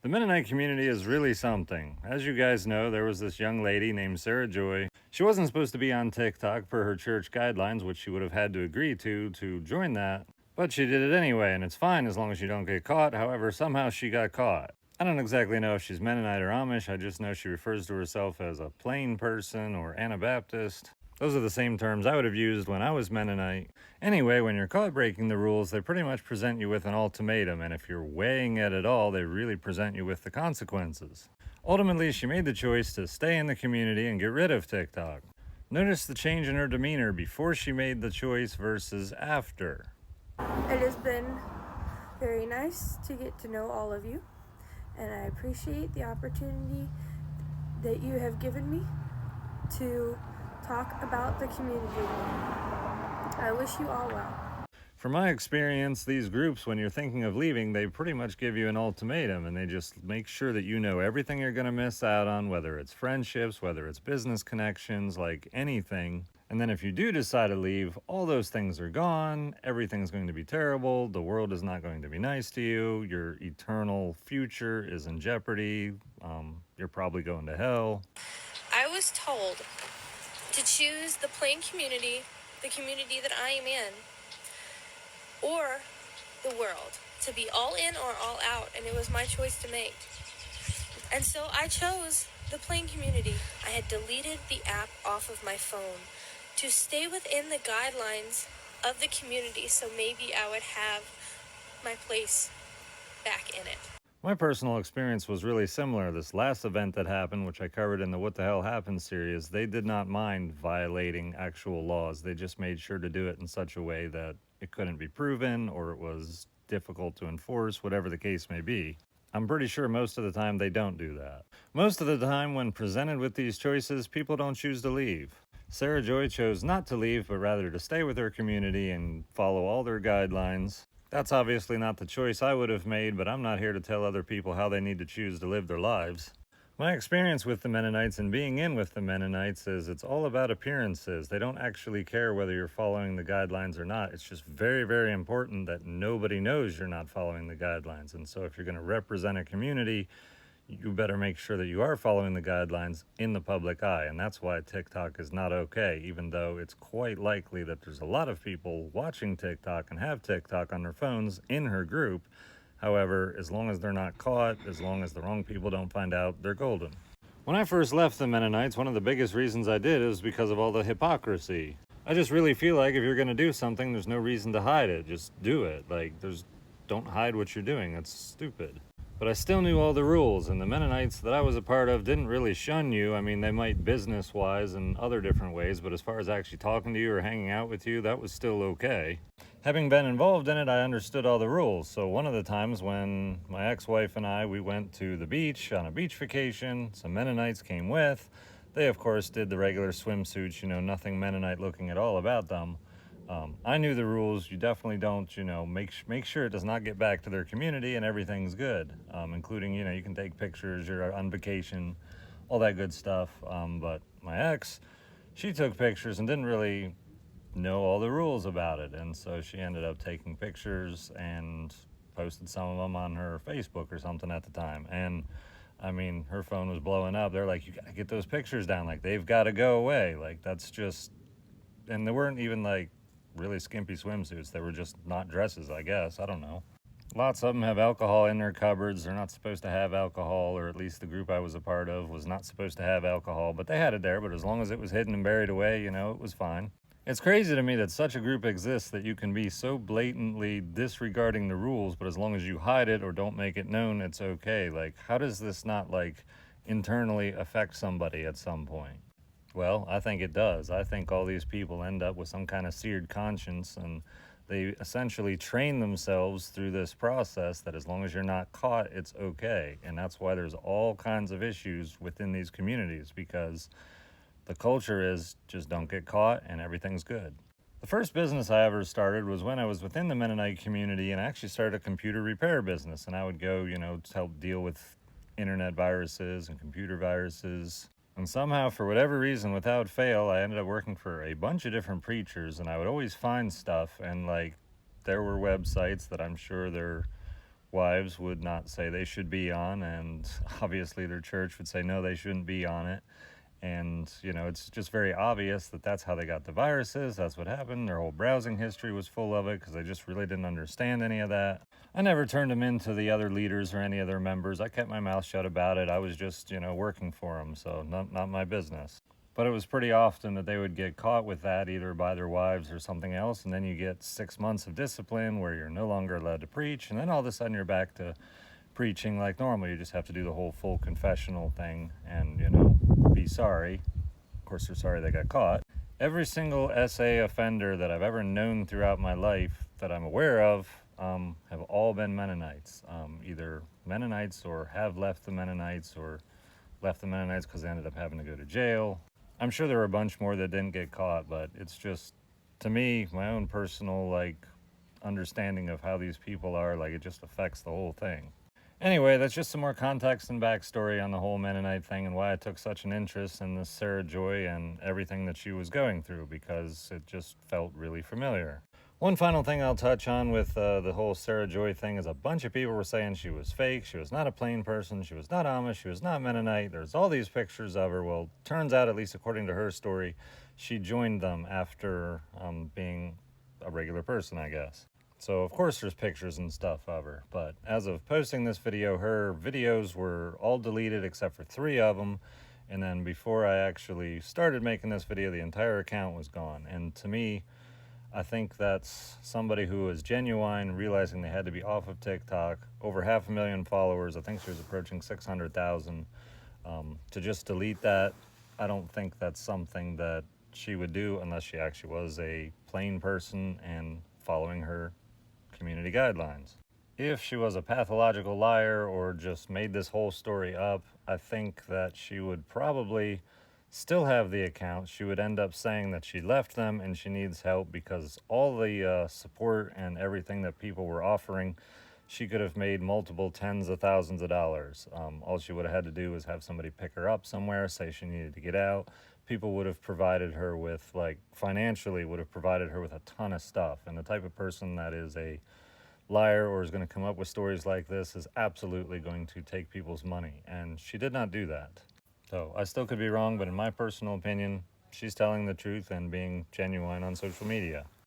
The Mennonite community is really something. As you guys know, there was this young lady named Sara Joy. She wasn't supposed to be on TikTok per her church guidelines, which she would have had to agree to join that. But she did it anyway, and it's fine as long as you don't get caught. However, somehow she got caught. I don't exactly know if she's Mennonite or Amish. I just know she refers to herself as a plain person or Anabaptist. Those are the same terms I would have used when I was Mennonite. Anyway, when you're caught breaking the rules, they pretty much present you with an ultimatum, and if you're weighing it at all, they really present you with the consequences. Ultimately, she made the choice to stay in the community and get rid of TikTok. Notice the change in her demeanor before she made the choice versus after. It has been very nice to get to know all of you, and I appreciate the opportunity that you have given me to talk about the community. I wish you all well. From my experience, these groups, when you're thinking of leaving, they pretty much give you an ultimatum, and they just make sure that you know everything you're going to miss out on, whether it's friendships, whether it's business connections, like anything. And then if you do decide to leave, all those things are gone, everything's going to be terrible, the world is not going to be nice to you, your eternal future is in jeopardy, you're probably going to hell. I was told to choose the plain community, the community that I am in, or the world, to be all in or all out, and it was my choice to make. And so I chose the plain community. I had deleted the app off of my phone to stay within the guidelines of the community, so maybe I would have my place back in it. My personal experience was really similar. This last event that happened, which I covered in the What the Hell Happened series, they did not mind violating actual laws. They just made sure to do it in such a way that it couldn't be proven or it was difficult to enforce, whatever the case may be. I'm pretty sure most of the time they don't do that. Most of the time when presented with these choices, people don't choose to leave. Sara Joy chose not to leave, but rather to stay with her community and follow all their guidelines. That's obviously not the choice I would have made, but I'm not here to tell other people how they need to choose to live their lives. My experience with the Mennonites and being in with the Mennonites is it's all about appearances. They don't actually care whether you're following the guidelines or not. It's just very, very important that nobody knows you're not following the guidelines. And so if you're going to represent a community, you better make sure that you are following the guidelines in the public eye. And that's why TikTok is not okay, even though it's quite likely that there's a lot of people watching TikTok and have TikTok on their phones in her group. However, as long as they're not caught, as long as the wrong people don't find out, they're golden. When I first left the Mennonites, one of the biggest reasons I did is because of all the hypocrisy. I just really feel like if you're going to do something, there's no reason to hide it. Just do it. Don't hide what you're doing. That's stupid. But I still knew all the rules, and the Mennonites that I was a part of didn't really shun you. I mean, they might business-wise and other different ways, but as far as actually talking to you or hanging out with you, that was still okay. Having been involved in it, I understood all the rules. So one of the times when my ex-wife and we went to the beach on a beach vacation, some Mennonites came with. They, of course, did the regular swimsuits, nothing Mennonite looking at all about them. I knew the rules. You definitely don't, make sure it does not get back to their community and everything's good, including, you can take pictures, you're on vacation, all that good stuff. But my ex, she took pictures and didn't really know all the rules about it. And so she ended up taking pictures and posted some of them on her Facebook or something at the time. And I mean, her phone was blowing up. They're like, you got to get those pictures down. Like, they've got to go away. Like, that's just, and they weren't even like really skimpy swimsuits. They were just not dresses, I guess. I don't know. Lots of them have alcohol in their cupboards. They're not supposed to have alcohol, or at least the group I was a part of was not supposed to have alcohol, but they had it there. But as long as it was hidden and buried away, it was fine. It's crazy to me that such a group exists that you can be so blatantly disregarding the rules, but as long as you hide it or don't make it known, it's okay. Like, how does this not internally affect somebody at some point? Well, I think it does. I think all these people end up with some kind of seared conscience, and they essentially train themselves through this process that as long as you're not caught, it's okay. And that's why there's all kinds of issues within these communities, because the culture is just don't get caught and everything's good. The first business I ever started was when I was within the Mennonite community, and I actually started a computer repair business. And I would go, to help deal with internet viruses and computer viruses. And somehow, for whatever reason, without fail, I ended up working for a bunch of different preachers, and I would always find stuff, and there were websites that I'm sure they're wives would not say they should be on, and obviously their church would say no, they shouldn't be on it. And, you know, it's just very obvious that that's how they got the viruses. That's what happened. Their whole browsing history was full of it because they just really didn't understand any of that. I never turned them into the other leaders or any of their members. I kept my mouth shut about it. I was just, you know, working for them, so not my business. But it was pretty often that they would get caught with that either by their wives or something else, and then you get 6 months of discipline where you're no longer allowed to preach, and then all of a sudden you're back to preaching like normal. You just have to do the whole full confessional thing and, you know, be sorry. Of course, they're sorry they got caught. Every single SA offender that I've ever known throughout my life that I'm aware of have all been Mennonites. Either Mennonites or have left the Mennonites or left the Mennonites because they ended up having to go to jail. I'm sure there were a bunch more that didn't get caught, but it's just, to me, my own personal, like, understanding of how these people are, like, it just affects the whole thing. Anyway, that's just some more context and backstory on the whole Mennonite thing and why I took such an interest in this Sara Joy and everything that she was going through, because it just felt really familiar. One final thing I'll touch on with the whole Sara Joy thing is a bunch of people were saying she was fake, she was not a plain person, she was not Amish, she was not Mennonite. There's all these pictures of her. Well, turns out, at least according to her story, she joined them after being a regular person, I guess. So of course there's pictures and stuff of her, but as of posting this video, her videos were all deleted except for 3 of them. And then before I actually started making this video, the entire account was gone. And to me, I think that's somebody who was genuine, realizing they had to be off of TikTok. Over 500,000 followers. I think she was approaching 600,000. To just delete that, I don't think that's something that she would do unless she actually was a plain person and following her community guidelines. If she was a pathological liar or just made this whole story up, I think that she would probably still have the account. She would end up saying that she left them and she needs help because all the support and everything that people were offering, she could have made multiple tens of thousands of dollars. All she would have had to do was have somebody pick her up somewhere, say she needed to get out. People would have provided her with, like, financially would have provided her with a ton of stuff. And the type of person that is a liar or is going to come up with stories like this is absolutely going to take people's money. And she did not do that. So I still could be wrong, but in my personal opinion, she's telling the truth and being genuine on social media.